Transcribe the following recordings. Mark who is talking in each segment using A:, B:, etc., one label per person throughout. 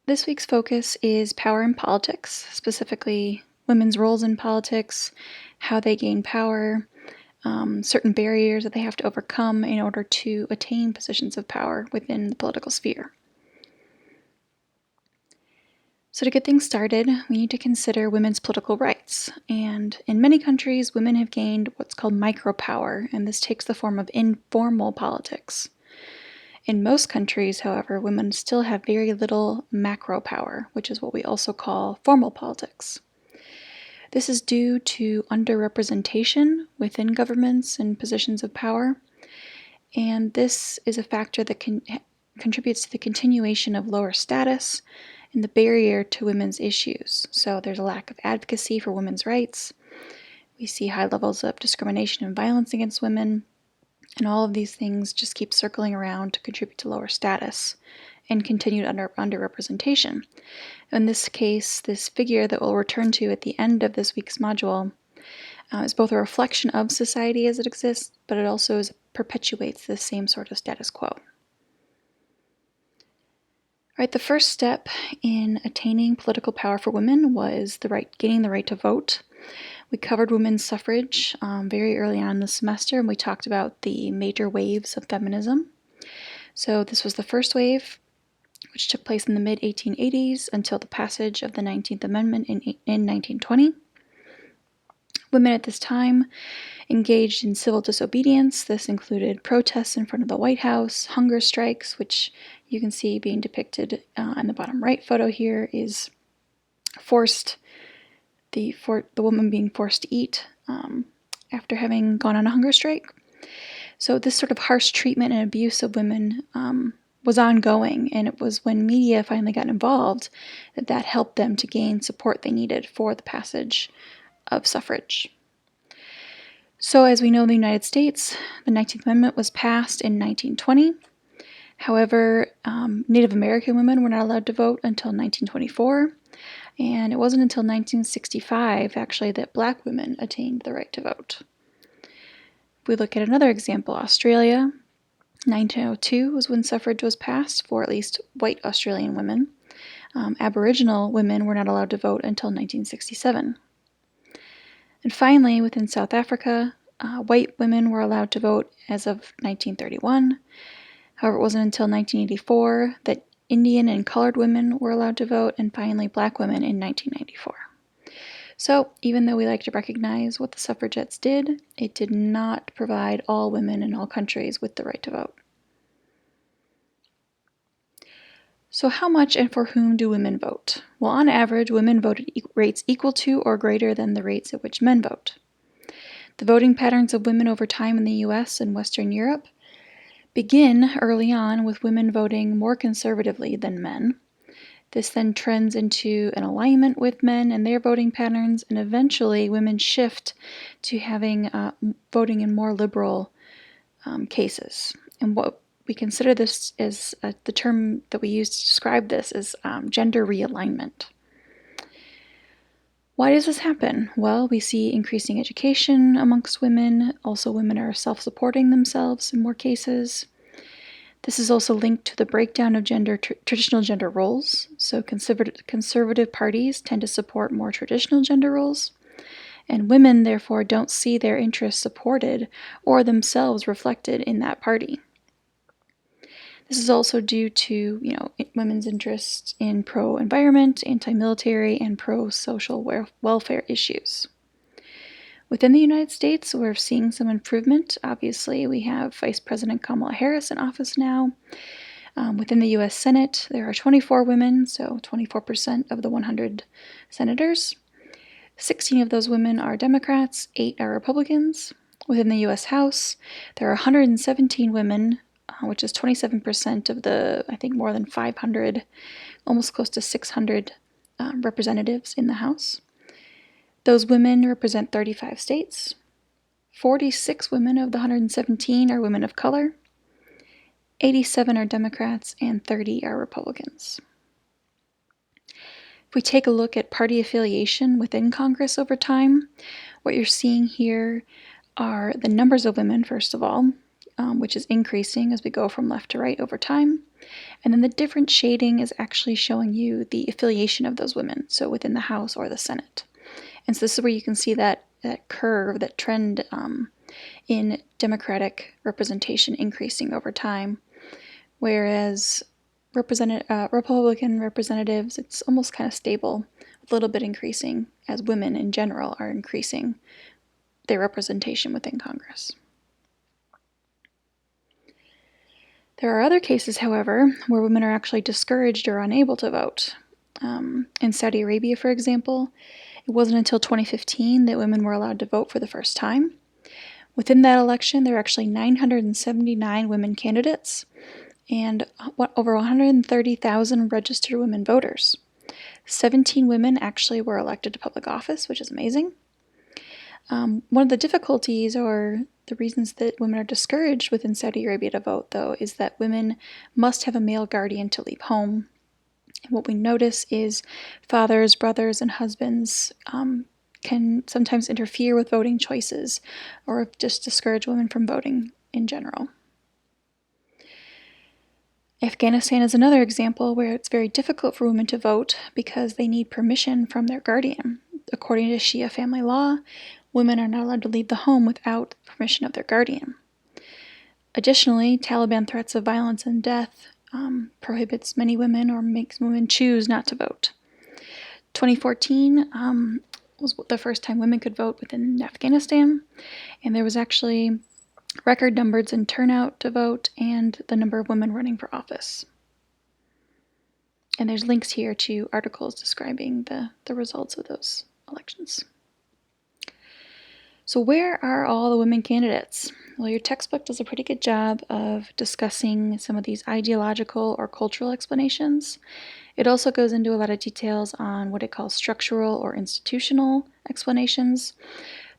A: This week's focus is power in politics, specifically women's roles in politics, how they gain power, certain barriers that they have to overcome in order to attain positions of power within the political sphere. So to get things started, we need to consider women's political rights. And in many countries, women have gained what's called micropower, and this takes the form of informal politics. In most countries, however, women still have very little macro power, which is what we also call formal politics. This is due to underrepresentation within governments and positions of power, and this is a factor that contributes to the continuation of lower status and the barrier to women's issues. So there's a lack of advocacy for women's rights. We see high levels of discrimination and violence against women. And all of these things just keep circling around to contribute to lower status and continued underrepresentation. In this case, this figure that we'll return to at the end of this week's module is both a reflection of society as it exists, but it also perpetuates the same sort of status quo. Right, the first step in attaining political power for women was gaining the right to vote. We covered women's suffrage very early on in the semester, and we talked about the major waves of feminism. So this was the first wave, which took place in the mid-1880s until the passage of the 19th Amendment in 1920. Women at this time engaged in civil disobedience. This included protests in front of the White House, hunger strikes, which you can see being depicted in the bottom right photo here is the woman being forced to eat after having gone on a hunger strike. So this sort of harsh treatment and abuse of women was ongoing, and it was when media finally got involved that helped them to gain support they needed for the passage of suffrage. So as we know, in the United States, the 19th Amendment was passed in 1920. However, Native American women were not allowed to vote until 1924. And it wasn't until 1965, actually, that Black women attained the right to vote. If we look at another example, Australia, 1902 was when suffrage was passed for at least white Australian women. Aboriginal women were not allowed to vote until 1967. And finally, within South Africa, white women were allowed to vote as of 1931. However, it wasn't until 1984 that Indian and colored women were allowed to vote, and finally Black women in 1994. So even though we like to recognize what the suffragettes did, it did not provide all women in all countries with the right to vote. So how much and for whom do women vote? Well, on average, women vote at rates equal to or greater than the rates at which men vote. The voting patterns of women over time in the US and Western Europe begin early on with women voting more conservatively than men. This then trends into an alignment with men and their voting patterns, and eventually women shift to having voting in more liberal cases. And what we consider this as the term that we use to describe this is gender realignment. Why does this happen? Well, we see increasing education amongst women. Also, women are self-supporting themselves in more cases. This is also linked to the breakdown of traditional gender roles. So conservative parties tend to support more traditional gender roles, and women therefore don't see their interests supported or themselves reflected in that party. This is also due to, women's interests in pro-environment, anti-military, and pro-social welfare issues. Within the United States, we're seeing some improvement. Obviously, we have Vice President Kamala Harris in office now. Within the U.S. Senate, there are 24 women, so 24% of the 100 senators. 16 of those women are Democrats, 8 are Republicans. Within the U.S. House, there are 117 women, which is 27% of the, more than 500, almost close to 600 representatives in the House. Those women represent 35 states. 46 women of the 117 are women of color. 87 are Democrats, and 30 are Republicans. If we take a look at party affiliation within Congress over time, what you're seeing here are the numbers of women, first of all. which is increasing as we go from left to right over time. And then the different shading is actually showing you the affiliation of those women, so within the House or the Senate. And so this is where you can see that curve, that trend in Democratic representation increasing over time, whereas Republican representatives, it's almost kind of stable, a little bit increasing as women in general are increasing their representation within Congress. There are other cases, however, where women are actually discouraged or unable to vote. In Saudi Arabia, for example, it wasn't until 2015 that women were allowed to vote for the first time. Within that election, there were actually 979 women candidates and over 130,000 registered women voters. 17 women actually were elected to public office, which is amazing. One of the difficulties or the reasons that women are discouraged within Saudi Arabia to vote, though, is that women must have a male guardian to leave home. And what we notice is fathers, brothers, and husbands can sometimes interfere with voting choices or just discourage women from voting in general. Afghanistan is another example where it's very difficult for women to vote because they need permission from their guardian. According to Shia family law, women are not allowed to leave the home without permission of their guardian. Additionally, Taliban threats of violence and death prohibits many women or makes women choose not to vote. 2014 was the first time women could vote within Afghanistan, and there was actually record numbers in turnout to vote and the number of women running for office. And there's links here to articles describing the results of those elections. So where are all the women candidates? Well, your textbook does a pretty good job of discussing some of these ideological or cultural explanations. It also goes into a lot of details on what it calls structural or institutional explanations.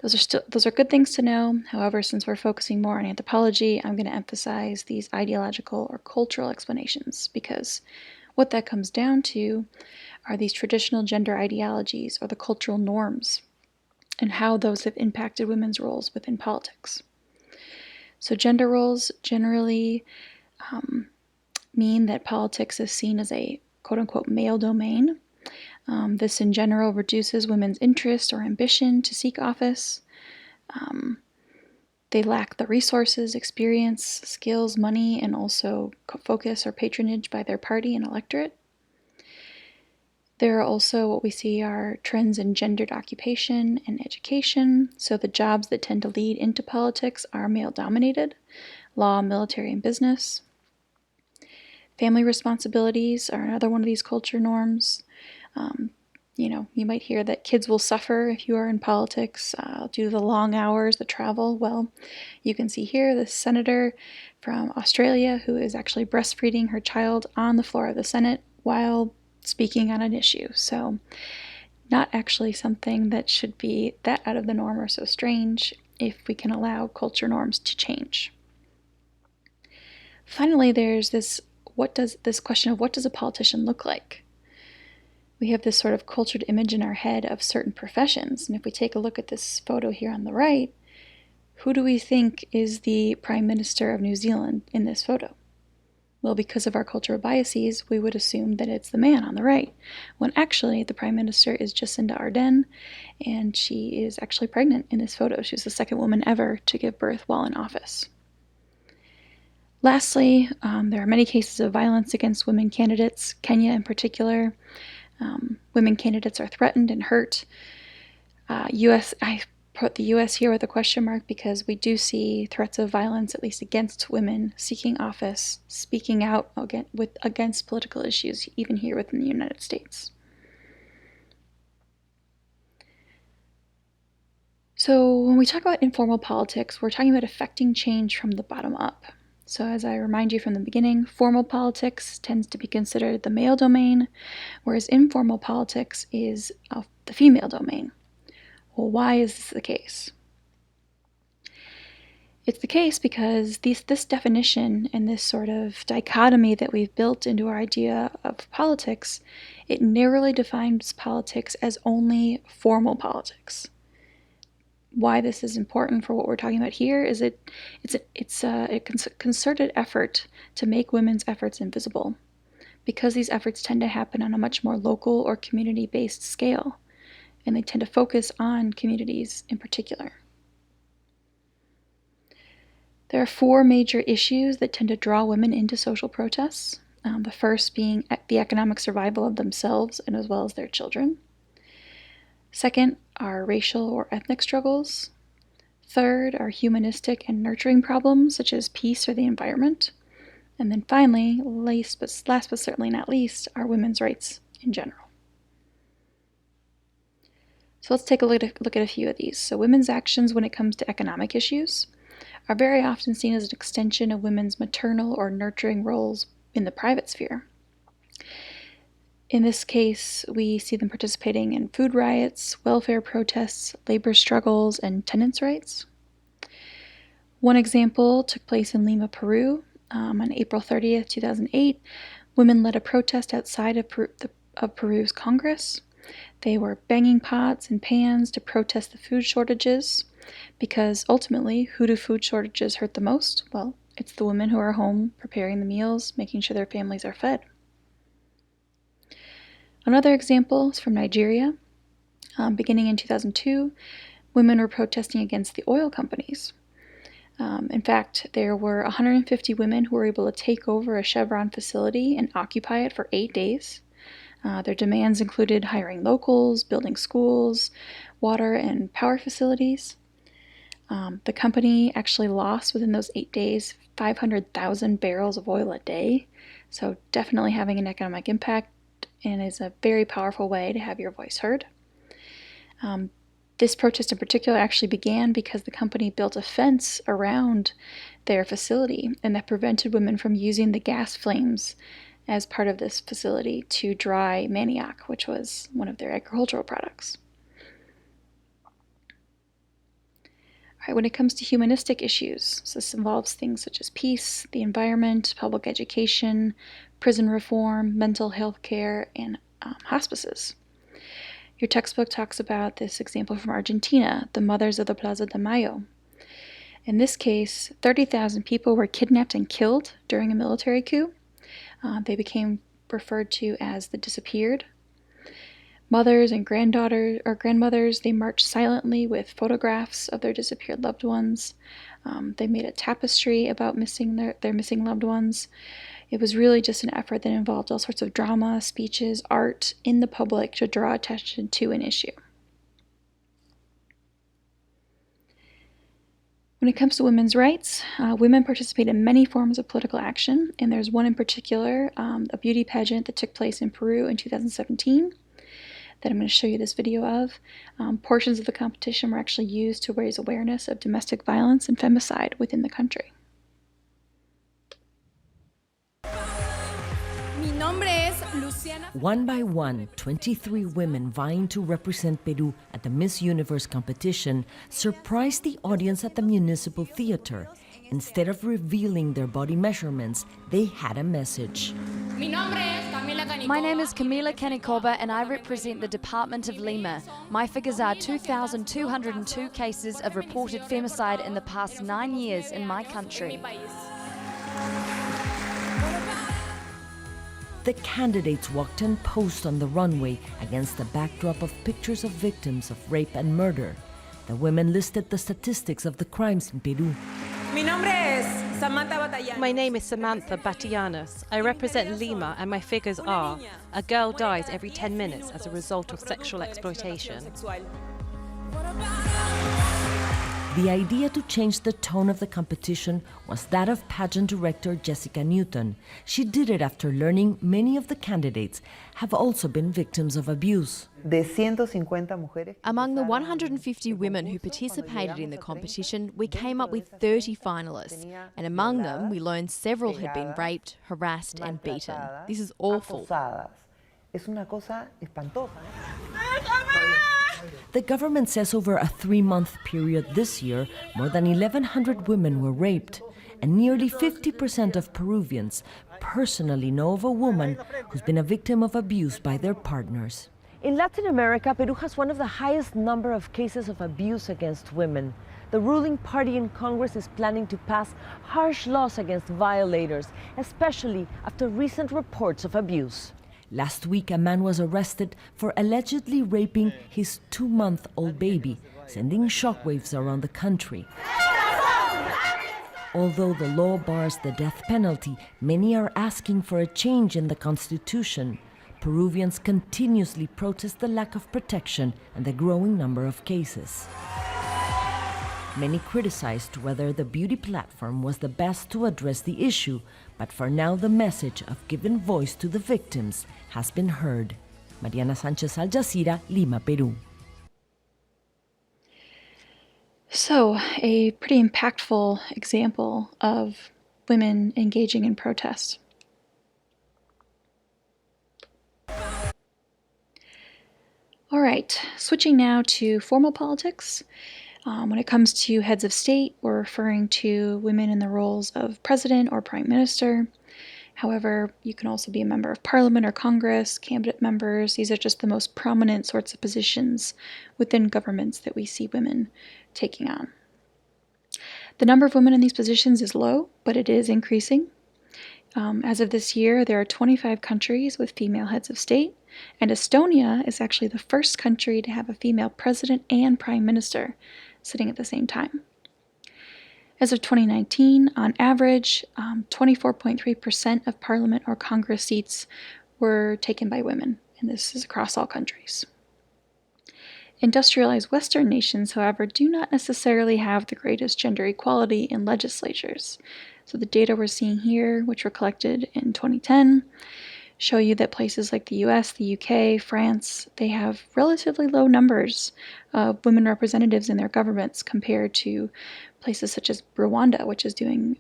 A: Those are good things to know. However, since we're focusing more on anthropology, I'm going to emphasize these ideological or cultural explanations because what that comes down to are these traditional gender ideologies or the cultural norms and how those have impacted women's roles within politics. So gender roles generally mean that politics is seen as a quote-unquote male domain. This in general reduces women's interest or ambition to seek office. They lack the resources, experience, skills, money, and also focus or patronage by their party and electorate. There are also what we see are trends in gendered occupation and education. So the jobs that tend to lead into politics are male-dominated: law, military, and business. Family responsibilities are another one of these culture norms. You might hear that kids will suffer if you are in politics due to the long hours, the travel. Well, you can see here the senator from Australia who is actually breastfeeding her child on the floor of the Senate while speaking on an issue. So not actually something that should be that out of the norm or so strange if we can allow culture norms to change. Finally, there's this question of what does a politician look like? We have this sort of cultured image in our head of certain professions. And if we take a look at this photo here on the right, who do we think is the Prime Minister of New Zealand in this photo? Well, because of our cultural biases, we would assume that it's the man on the right, when actually the Prime Minister is Jacinda Ardern, and she is actually pregnant in this photo. She's the second woman ever to give birth while in office. Lastly, there are many cases of violence against women candidates. Kenya in particular, women candidates are threatened and hurt. I put the U.S. here with a question mark because we do see threats of violence, at least against women seeking office, speaking out against political issues, even here within the United States. So when we talk about informal politics, we're talking about affecting change from the bottom up. So as I remind you from the beginning, formal politics tends to be considered the male domain, whereas informal politics is the female domain. Well, why is this the case? It's the case because this definition and this sort of dichotomy that we've built into our idea of politics, it narrowly defines politics as only formal politics. why this is important for what we're talking about here is it's a concerted effort to make women's efforts invisible, because these efforts tend to happen on a much more local or community-based scale, and they tend to focus on communities in particular. There are 4 major issues that tend to draw women into social protests, the first being the economic survival of themselves and as well as their children. Second are racial or ethnic struggles. Third are humanistic and nurturing problems such as peace or the environment. And then finally, last but certainly not least, are women's rights in general. So let's take a look at a few of these. So women's actions when it comes to economic issues are very often seen as an extension of women's maternal or nurturing roles in the private sphere. In this case, we see them participating in food riots, welfare protests, labor struggles, and tenants' rights. One example took place in Lima, Peru. On April 30th, 2008, women led a protest outside of Peru's Congress. They were banging pots and pans to protest the food shortages, because ultimately, who do food shortages hurt the most? Well, it's the women who are home preparing the meals, making sure their families are fed. Another example is from Nigeria. Beginning in 2002, women were protesting against the oil companies. In fact, there were 150 women who were able to take over a Chevron facility and occupy it for 8 days. Their demands included hiring locals, building schools, water and power facilities. The company actually lost within those 8 days 500,000 barrels of oil a day, so definitely having an economic impact, and is a very powerful way to have your voice heard. This protest in particular actually began because the company built a fence around their facility, and that prevented women from using the gas flames as part of this facility to dry manioc, which was one of their agricultural products. All right, when it comes to humanistic issues, so this involves things such as peace, the environment, public education, prison reform, mental health care, and hospices. Your textbook talks about this example from Argentina, the Mothers of the Plaza de Mayo. In this case, 30,000 people were kidnapped and killed during a military coup. They became referred to as the disappeared. Mothers and grandmothers, they marched silently with photographs of their disappeared loved ones. They made a tapestry about their missing loved ones. It was really just an effort that involved all sorts of drama, speeches, art in the public to draw attention to an issue. When it comes to women's rights, women participate in many forms of political action, and there's one in particular, a beauty pageant that took place in Peru in 2017 that I'm going to show you this video of. Portions of the competition were actually used to raise awareness of domestic violence and femicide within the country.
B: One by one, 23 women vying to represent Peru at the Miss Universe competition surprised the audience at the Municipal Theater. Instead of revealing their body measurements, they had a message.
C: My name is Camila Canicoba and I represent the Department of Lima. My figures are 2,202 cases of reported femicide in the past 9 years in my country.
B: The candidates walked and posed on the runway against the backdrop of pictures of victims of rape and murder. The women listed the statistics of the crimes in Peru.
D: My name is Samantha Batianas. I represent Lima and my figures are: a girl dies every 10 minutes as a result of sexual exploitation.
B: The idea to change the tone of the competition was that of pageant director Jessica Newton. She did it after learning many of the candidates have also been victims of abuse.
E: Among the 150 women who participated in the competition, we came up with 30 finalists, and among them we learned several had been raped, harassed and beaten. This is awful.
B: The government says over a 3-month period this year, more than 1,100 women were raped, and nearly 50% of Peruvians personally know of a woman who's been a victim of abuse by their partners. In Latin America, Peru has one of the highest number of cases of abuse against women. The ruling party in Congress is planning to pass harsh laws against violators, especially after recent reports of abuse. Last week, a man was arrested for allegedly raping his 2-month-old baby, sending shockwaves around the country. Although the law bars the death penalty, many are asking for a change in the constitution. Peruvians continuously protest the lack of protection and the growing number of cases. Many criticized whether the beauty platform was the best to address the issue, but for now the message of giving voice to the victims has been heard. Mariana Sánchez, Al Jazeera, Lima, Peru.
A: So, a pretty impactful example of women engaging in protest. All right, switching now to formal politics. When it comes to heads of state, we're referring to women in the roles of president or prime minister. However, you can also be a member of parliament or Congress, cabinet members. These are just the most prominent sorts of positions within governments that we see women taking on. The number of women in these positions is low, but it is increasing. As of this year, there are 25 countries with female heads of state, and Estonia is actually the first country to have a female president and prime minister sitting at the same time. As of 2019, on average, 24.3% of parliament or Congress seats were taken by women, and this is across all countries. Industrialized Western nations, however, do not necessarily have the greatest gender equality in legislatures. So the data we're seeing here, which were collected in 2010, show you that places like the US, the UK, France, they have relatively low numbers of women representatives in their governments compared to places such as Rwanda, which is doing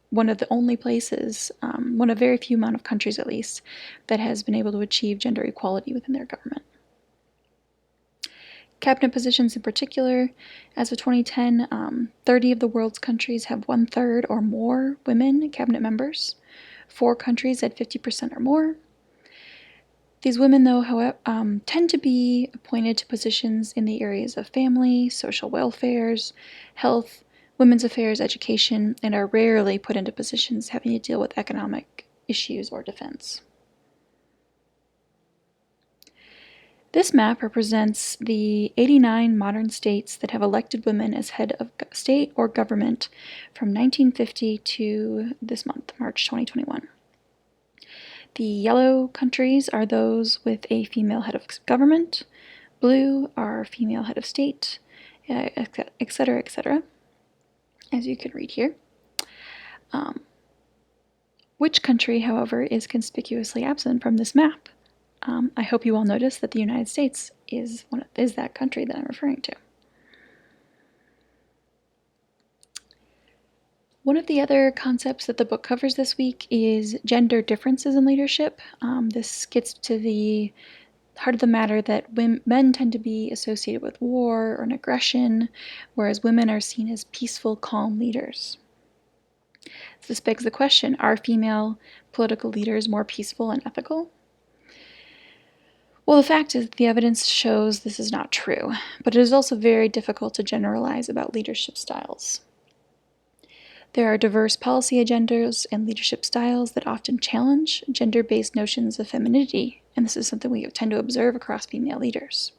A: one of the only places, one of very few amount of countries at least, that has been able to achieve gender equality within their government. Cabinet positions in particular, as of 2010, 30 of the world's countries have 1/3 or more women cabinet members. 4 countries at 50% or more. These women, though, however, tend to be appointed to positions in the areas of family, social welfares, health, women's affairs, education, and are rarely put into positions having to deal with economic issues or defense. This map represents the 89 modern states that have elected women as head of state or government from 1950 to this month, March 2021. The yellow countries are those with a female head of government, blue are female head of state, etc., etc., as you can read here. Which country, however, is conspicuously absent from this map? I hope you all notice that the United States is that country that I'm referring to. One of the other concepts that the book covers this week is gender differences in leadership. This gets to the heart of the matter that men tend to be associated with war or aggression, whereas women are seen as peaceful, calm leaders. So this begs the question, are female political leaders more peaceful and ethical? Well, the fact is that the evidence shows this is not true, but it is also very difficult to generalize about leadership styles. There are diverse policy agendas and leadership styles that often challenge gender-based notions of femininity, and this is something we tend to observe across female leaders.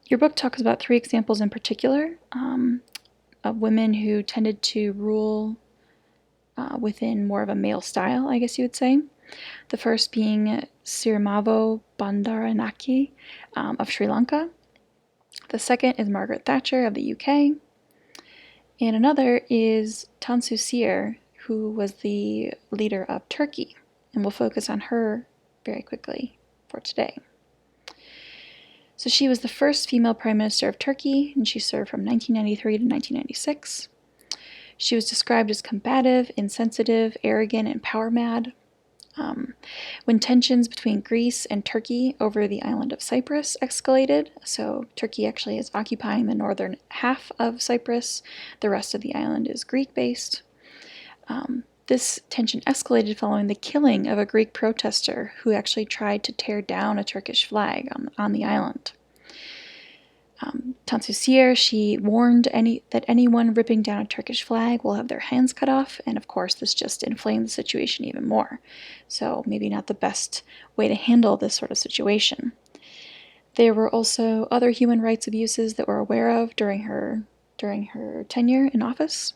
A: Your book talks about 3 examples in particular of women who tended to rule within more of a male style, I guess you would say. The first being Sirimavo Bandaranaike of Sri Lanka. The second is Margaret Thatcher of the UK. And another is Tansu Çiller, who was the leader of Turkey. And we'll focus on her very quickly for today. So she was the first female prime minister of Turkey, and she served from 1993 to 1996. She was described as combative, insensitive, arrogant, and power-mad. When tensions between Greece and Turkey over the island of Cyprus escalated, so Turkey actually is occupying the northern half of Cyprus, the rest of the island is Greek-based. this tension escalated following the killing of a Greek protester who actually tried to tear down a Turkish flag on the island. Tansu Çiller, she warned that anyone ripping down a Turkish flag will have their hands cut off, and of course this just inflamed the situation even more. So maybe not the best way to handle this sort of situation. There were also other human rights abuses that we're aware of during her tenure in office.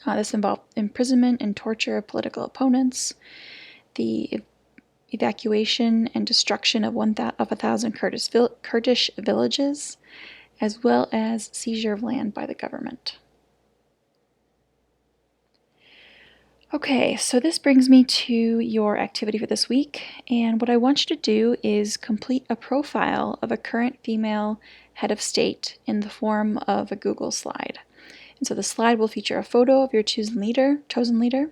A: This involved imprisonment and torture of political opponents, the evacuation and destruction of 1,000 Kurdish villages, as well as seizure of land by the government. Okay, so this brings me to your activity for this week, and what I want you to do is complete a profile of a current female head of state in the form of a Google slide. And so the slide will feature a photo of your chosen leader,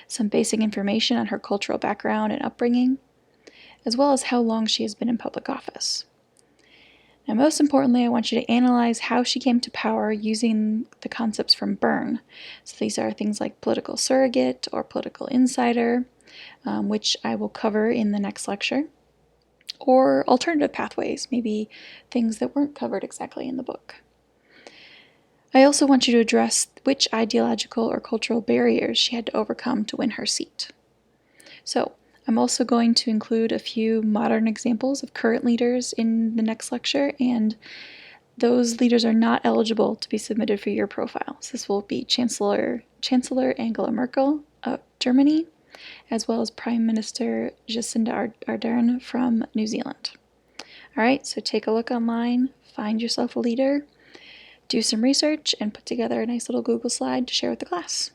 A: some basic information on her cultural background and upbringing, as well as how long she has been in public office. Now, most importantly, I want you to analyze how she came to power using the concepts from Byrne. So these are things like political surrogate or political insider, which I will cover in the next lecture, or alternative pathways, maybe things that weren't covered exactly in the book. I also want you to address which ideological or cultural barriers she had to overcome to win her seat. So, I'm also going to include a few modern examples of current leaders in the next lecture, and those leaders are not eligible to be submitted for your profile. So this will be Chancellor Angela Merkel of Germany, as well as Prime Minister Jacinda Ardern from New Zealand. All right, so take a look online, find yourself a leader, do some research, and put together a nice little Google slide to share with the class.